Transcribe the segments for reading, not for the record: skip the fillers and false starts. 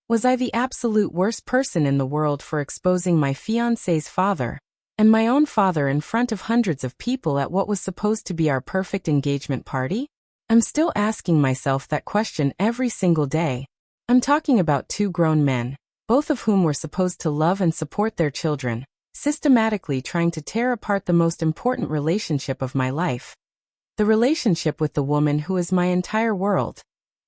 Was I the absolute worst person in the world for exposing my fiancé's father and my own father in front of hundreds of people at what was supposed to be our perfect engagement party? I'm still asking myself that question every single day. I'm talking about two grown men, both of whom were supposed to love and support their children, systematically trying to tear apart the most important relationship of my life. The relationship with the woman who is my entire world.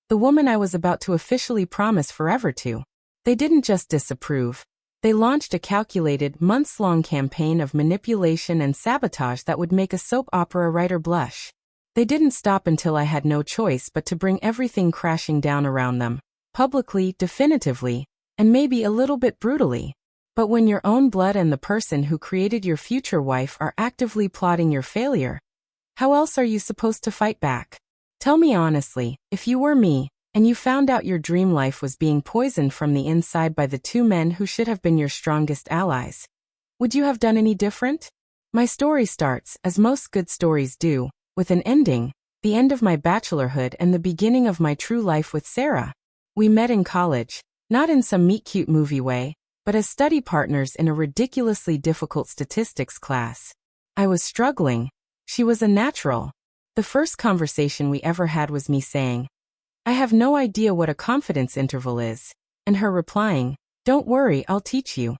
The woman I was about to officially promise forever to. They didn't just disapprove. They launched a calculated, months-long campaign of manipulation and sabotage that would make a soap opera writer blush. They didn't stop until I had no choice but to bring everything crashing down around them, publicly, definitively, and maybe a little bit brutally. But when your own blood and the person who created your future wife are actively plotting your failure, how else are you supposed to fight back? Tell me honestly, if you were me, and you found out your dream life was being poisoned from the inside by the two men who should have been your strongest allies, would you have done any different? My story starts, as most good stories do, with an ending, the end of my bachelorhood and the beginning of my true life with Sarah. We met in college, not in some meet-cute movie way, but as study partners in a ridiculously difficult statistics class. I was struggling. She was a natural. The first conversation we ever had was me saying, "I have no idea what a confidence interval is," and her replying, "Don't worry, I'll teach you."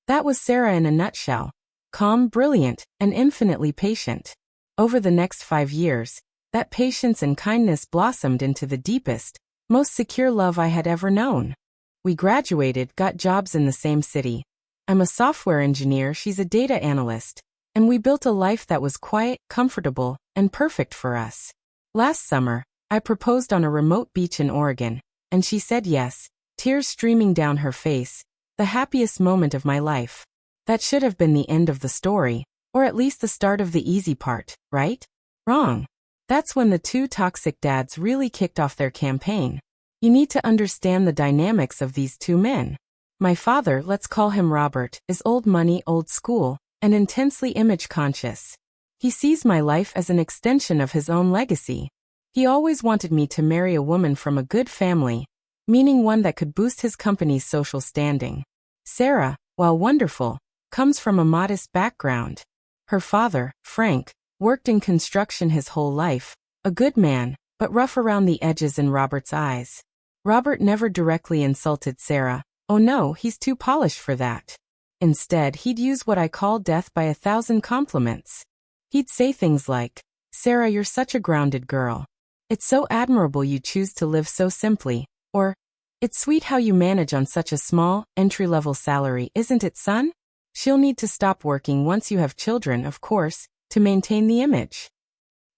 That was Sarah in a nutshell. Calm, brilliant, and infinitely patient. Over the next 5 years, that patience and kindness blossomed into the deepest, most secure love I had ever known. We graduated, got jobs in the same city. I'm a software engineer, she's a data analyst, and we built a life that was quiet, comfortable, and perfect for us. Last summer, I proposed on a remote beach in Oregon, and she said yes, tears streaming down her face, the happiest moment of my life. That should have been the end of the story, or at least the start of the easy part, right? Wrong. That's when the two toxic dads really kicked off their campaign. You need to understand the dynamics of these two men. My father, let's call him Robert, is old money, old school, and intensely image conscious. He sees my life as an extension of his own legacy. He always wanted me to marry a woman from a good family, meaning one that could boost his company's social standing. Sarah, while wonderful, comes from a modest background. Her father, Frank, worked in construction his whole life, a good man, but rough around the edges in Robert's eyes. Robert never directly insulted Sarah. Oh no, he's too polished for that. Instead, he'd use what I call death by 1,000 compliments. He'd say things like, "Sarah, you're such a grounded girl. It's so admirable you choose to live so simply," or, "It's sweet how you manage on such a small, entry-level salary, isn't it, son? She'll need to stop working once you have children, of course, to maintain the image."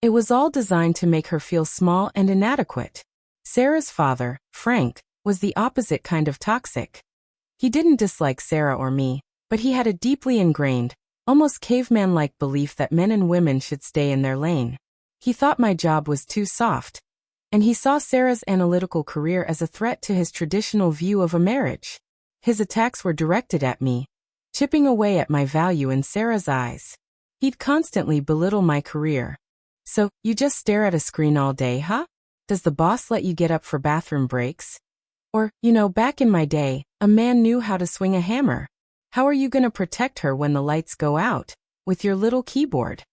It was all designed to make her feel small and inadequate. Sarah's father, Frank, was the opposite kind of toxic. He didn't dislike Sarah or me, but he had a deeply ingrained, almost caveman-like belief that men and women should stay in their lane. He thought my job was too soft, and he saw Sarah's analytical career as a threat to his traditional view of a marriage. His attacks were directed at me, chipping away at my value in Sarah's eyes. He'd constantly belittle my career. "So, you just stare at a screen all day, huh? Does the boss let you get up for bathroom breaks? Or, back in my day, a man knew how to swing a hammer. How are you gonna protect her when the lights go out? With your little keyboard?"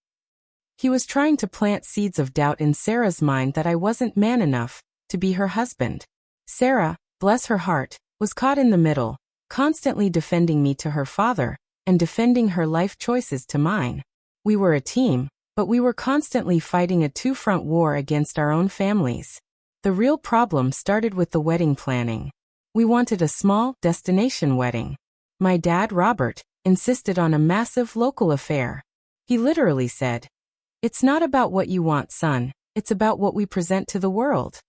He was trying to plant seeds of doubt in Sarah's mind that I wasn't man enough to be her husband. Sarah, bless her heart, was caught in the middle, constantly defending me to her father, and defending her life choices to mine. We were a team, but we were constantly fighting a two-front war against our own families. The real problem started with the wedding planning. We wanted a small, destination wedding. My dad, Robert, insisted on a massive local affair. He literally said, "It's not about what you want, son, it's about what we present to the world."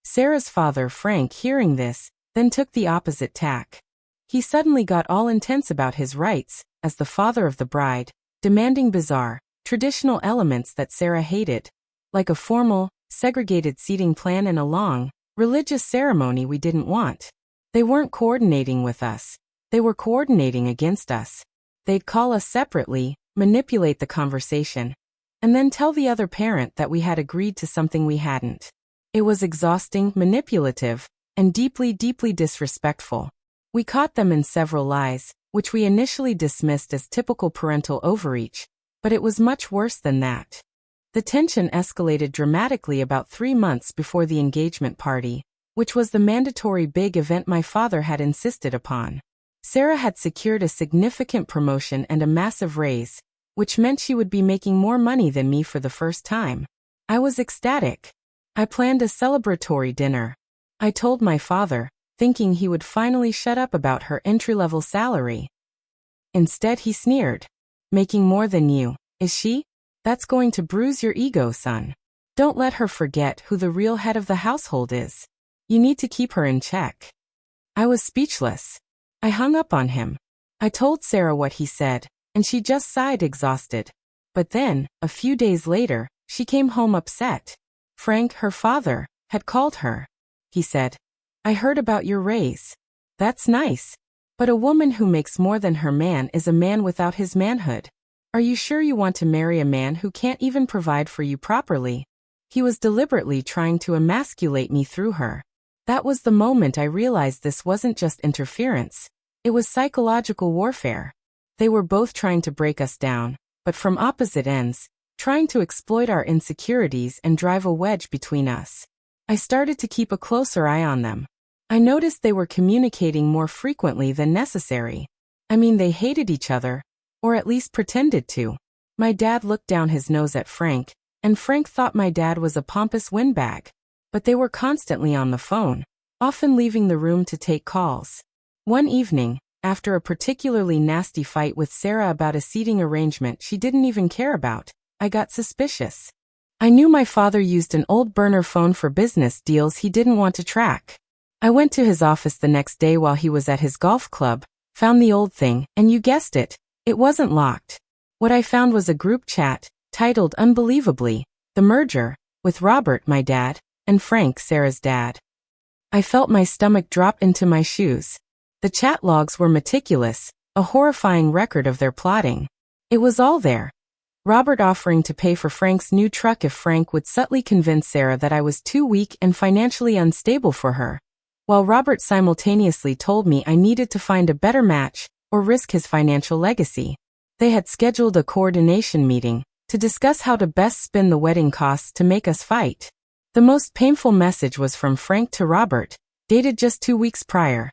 Sarah's father, Frank, hearing this, then took the opposite tack. He suddenly got all intense about his rights, as the father of the bride, demanding bizarre, traditional elements that Sarah hated, like a formal, segregated seating plan and a long, religious ceremony we didn't want. They weren't coordinating with us. They were coordinating against us. They'd call us separately, manipulate the conversation, and then tell the other parent that we had agreed to something we hadn't. It was exhausting, manipulative, and deeply, deeply disrespectful. We caught them in several lies, which we initially dismissed as typical parental overreach, but it was much worse than that. The tension escalated dramatically about 3 months before the engagement party, which was the mandatory big event my father had insisted upon. Sarah had secured a significant promotion and a massive raise, which meant she would be making more money than me for the first time. I was ecstatic. I planned a celebratory dinner. I told my father, thinking he would finally shut up about her entry-level salary. Instead, he sneered. Making more than you, is she? That's going to bruise your ego, son. Don't let her forget who the real head of the household is. You need to keep her in check. I was speechless. I hung up on him. I told Sarah what he said, and she just sighed exhausted. But then, a few days later, she came home upset. Frank, her father, had called her. He said, "I heard about your raise. That's nice. But a woman who makes more than her man is a man without his manhood. Are you sure you want to marry a man who can't even provide for you properly?" He was deliberately trying to emasculate me through her. That was the moment I realized this wasn't just interference. It was psychological warfare. They were both trying to break us down, but from opposite ends, trying to exploit our insecurities and drive a wedge between us. I started to keep a closer eye on them. I noticed they were communicating more frequently than necessary. I mean, they hated each other, or at least pretended to. My dad looked down his nose at Frank, and Frank thought my dad was a pompous windbag. But they were constantly on the phone, often leaving the room to take calls. One evening, after a particularly nasty fight with Sarah about a seating arrangement she didn't even care about, I got suspicious. I knew my father used an old burner phone for business deals he didn't want to track. I went to his office the next day while he was at his golf club, found the old thing, and you guessed it, it wasn't locked. What I found was a group chat, titled unbelievably, "The Merger," with Robert, my dad, and Frank, Sarah's dad. I felt my stomach drop into my shoes. The chat logs were meticulous, a horrifying record of their plotting. It was all there. Robert offering to pay for Frank's new truck if Frank would subtly convince Sarah that I was too weak and financially unstable for her, while Robert simultaneously told me I needed to find a better match or risk his financial legacy. They had scheduled a coordination meeting to discuss how to best spin the wedding costs to make us fight. The most painful message was from Frank to Robert, dated just 2 weeks prior.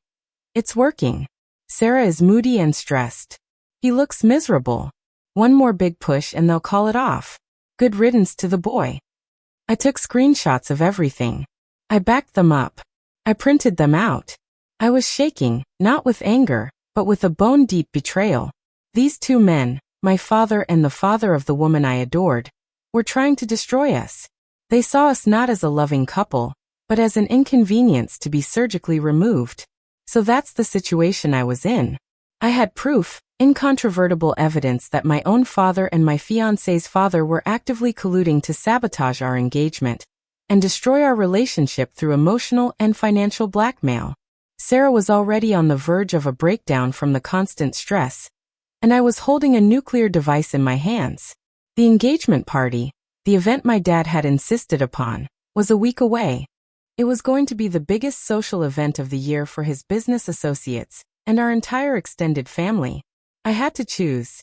"It's working. Sarah is moody and stressed. He looks miserable. One more big push and they'll call it off. Good riddance to the boy." I took screenshots of everything. I backed them up. I printed them out. I was shaking, not with anger, but with a bone-deep betrayal. These two men, my father and the father of the woman I adored, were trying to destroy us. They saw us not as a loving couple, but as an inconvenience to be surgically removed. So that's the situation I was in. I had proof, incontrovertible evidence that my own father and my fiancé's father were actively colluding to sabotage our engagement and destroy our relationship through emotional and financial blackmail. Sarah was already on the verge of a breakdown from the constant stress, and I was holding a nuclear device in my hands. The engagement party, the event my dad had insisted upon, was a week away. It was going to be the biggest social event of the year for his business associates and our entire extended family. I had to choose.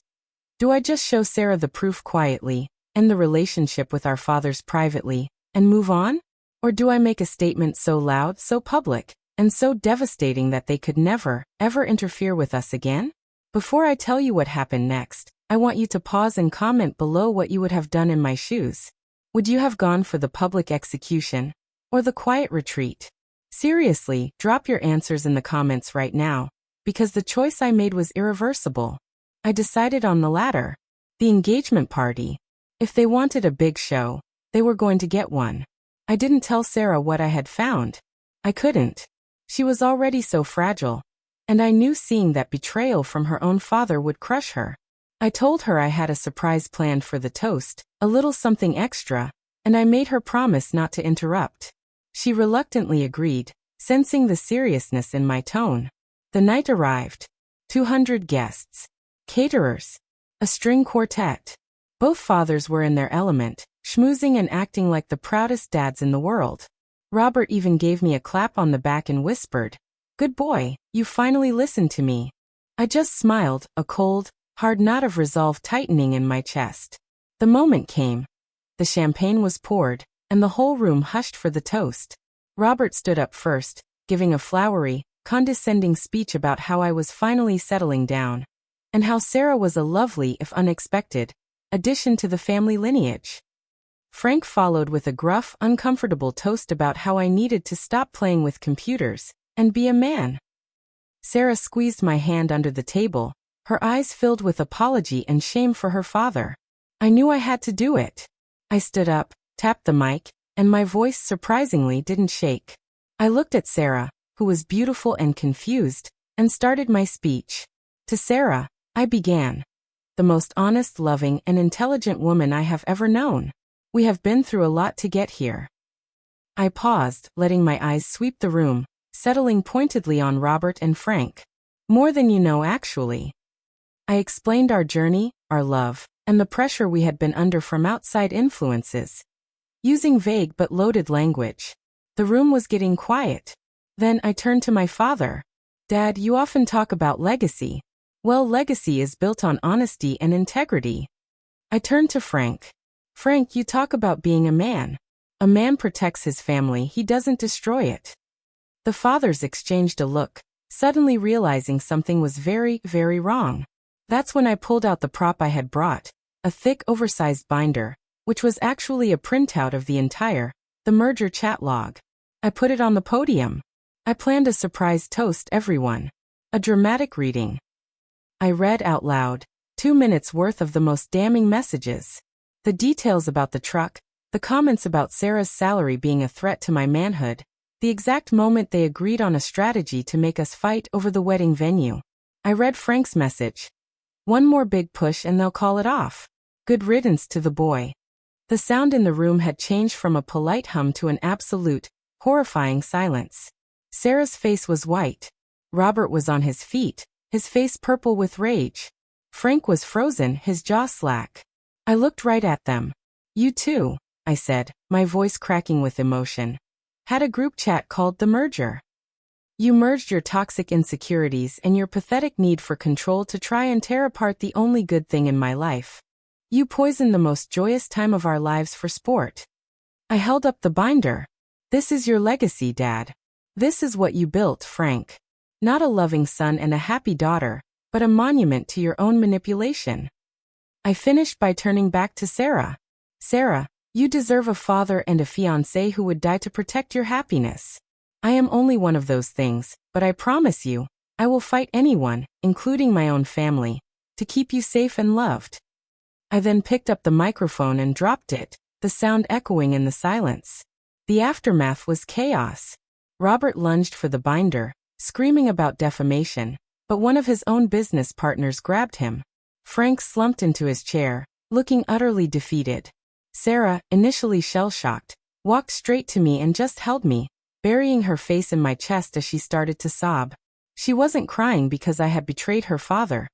Do I just show Sarah the proof quietly, end the relationship with our fathers privately, and move on? Or do I make a statement so loud, so public, and so devastating that they could never, ever interfere with us again? Before I tell you what happened next, I want you to pause and comment below what you would have done in my shoes. Would you have gone for the public execution or the quiet retreat? Seriously, drop your answers in the comments right now, because the choice I made was irreversible. I decided on the latter. The engagement party. If they wanted a big show, they were going to get one. I didn't tell Sarah what I had found. I couldn't. She was already so fragile, and I knew seeing that betrayal from her own father would crush her. I told her I had a surprise planned for the toast, a little something extra, and I made her promise not to interrupt. She reluctantly agreed, sensing the seriousness in my tone. The night arrived. 200 guests. Caterers. A string quartet. Both fathers were in their element, schmoozing and acting like the proudest dads in the world. Robert even gave me a clap on the back and whispered, "Good boy, you finally listened to me." I just smiled, a cold, hard knot of resolve tightening in my chest. The moment came. The champagne was poured, and the whole room hushed for the toast. Robert stood up first, giving a flowery, condescending speech about how I was finally settling down, and how Sarah was a lovely, if unexpected, addition to the family lineage. Frank followed with a gruff, uncomfortable toast about how I needed to stop playing with computers and be a man. Sarah squeezed my hand under the table, her eyes filled with apology and shame for her father. I knew I had to do it. I stood up, tapped the mic, and my voice surprisingly didn't shake. I looked at Sarah, who was beautiful and confused, and started my speech. To Sarah, I began. The most honest, loving, and intelligent woman I have ever known. We have been through a lot to get here. I paused, letting my eyes sweep the room, settling pointedly on Robert and Frank. More than you know, actually. I explained our journey, our love, and the pressure we had been under from outside influences. Using vague but loaded language. The room was getting quiet. Then I turned to my father. "Dad, you often talk about legacy. Well, legacy is built on honesty and integrity." I turned to Frank. "Frank, you talk about being a man. A man protects his family, he doesn't destroy it." The fathers exchanged a look, suddenly realizing something was very, very wrong. That's when I pulled out the prop I had brought, a thick, oversized binder, which was actually a printout of the merger chat log. I put it on the podium. I planned a surprise toast everyone. A dramatic reading. I read out loud, 2 minutes worth of the most damning messages. The details about the truck, the comments about Sarah's salary being a threat to my manhood, the exact moment they agreed on a strategy to make us fight over the wedding venue. I read Frank's message. "One more big push and they'll call it off. Good riddance to the boy." The sound in the room had changed from a polite hum to an absolute, horrifying silence. Sarah's face was white. Robert was on his feet, his face purple with rage. Frank was frozen, his jaw slack. I looked right at them. "You too," I said, my voice cracking with emotion. "Had a group chat called The Merger. You merged your toxic insecurities and your pathetic need for control to try and tear apart the only good thing in my life. You poisoned the most joyous time of our lives for sport." I held up the binder. "This is your legacy, Dad. This is what you built, Frank. Not a loving son and a happy daughter, but a monument to your own manipulation." I finished by turning back to Sarah. "Sarah, you deserve a father and a fiancé who would die to protect your happiness. I am only one of those things, but I promise you, I will fight anyone, including my own family, to keep you safe and loved." I then picked up the microphone and dropped it, the sound echoing in the silence. The aftermath was chaos. Robert lunged for the binder, screaming about defamation, but one of his own business partners grabbed him. Frank slumped into his chair, looking utterly defeated. Sarah, initially shell-shocked, walked straight to me and just held me, burying her face in my chest as she started to sob. She wasn't crying because I had betrayed her father.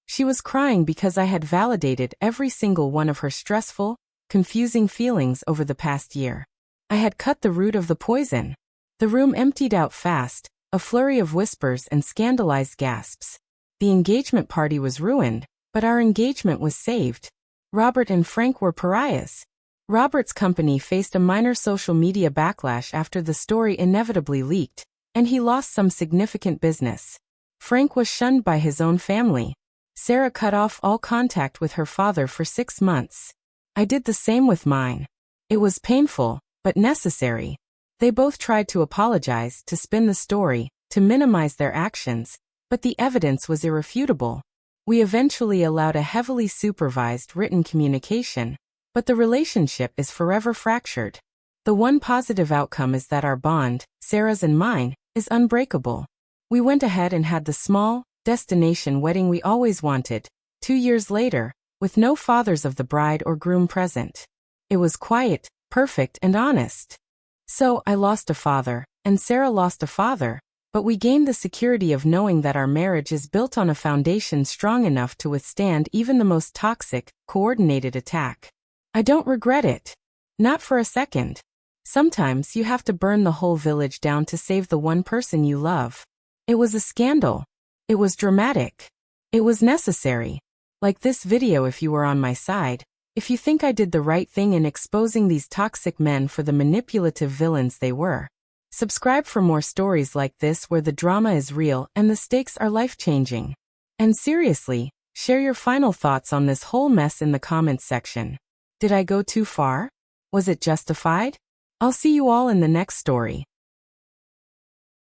She was crying because I had validated every single one of her stressful, confusing feelings over the past year. I had cut the root of the poison. The room emptied out fast, a flurry of whispers and scandalized gasps. The engagement party was ruined, but our engagement was saved. Robert and Frank were pariahs. Robert's company faced a minor social media backlash after the story inevitably leaked, and he lost some significant business. Frank was shunned by his own family. Sarah cut off all contact with her father for 6 months. I did the same with mine. It was painful, but necessary. They both tried to apologize, to spin the story, to minimize their actions, but the evidence was irrefutable. We eventually allowed a heavily supervised written communication, but the relationship is forever fractured. The one positive outcome is that our bond, Sarah's and mine, is unbreakable. We went ahead and had the small, destination wedding we always wanted, 2 years later, with no fathers of the bride or groom present. It was quiet, perfect, and honest. So I lost a father, and Sarah lost a father, but we gained the security of knowing that our marriage is built on a foundation strong enough to withstand even the most toxic, coordinated attack. I don't regret it. Not for a second. Sometimes you have to burn the whole village down to save the one person you love. It was a scandal. It was dramatic. It was necessary. Like this video if you were on my side. If you think I did the right thing in exposing these toxic men for the manipulative villains they were. Subscribe for more stories like this where the drama is real and the stakes are life-changing. And seriously, share your final thoughts on this whole mess in the comments section. Did I go too far? Was it justified? I'll see you all in the next story.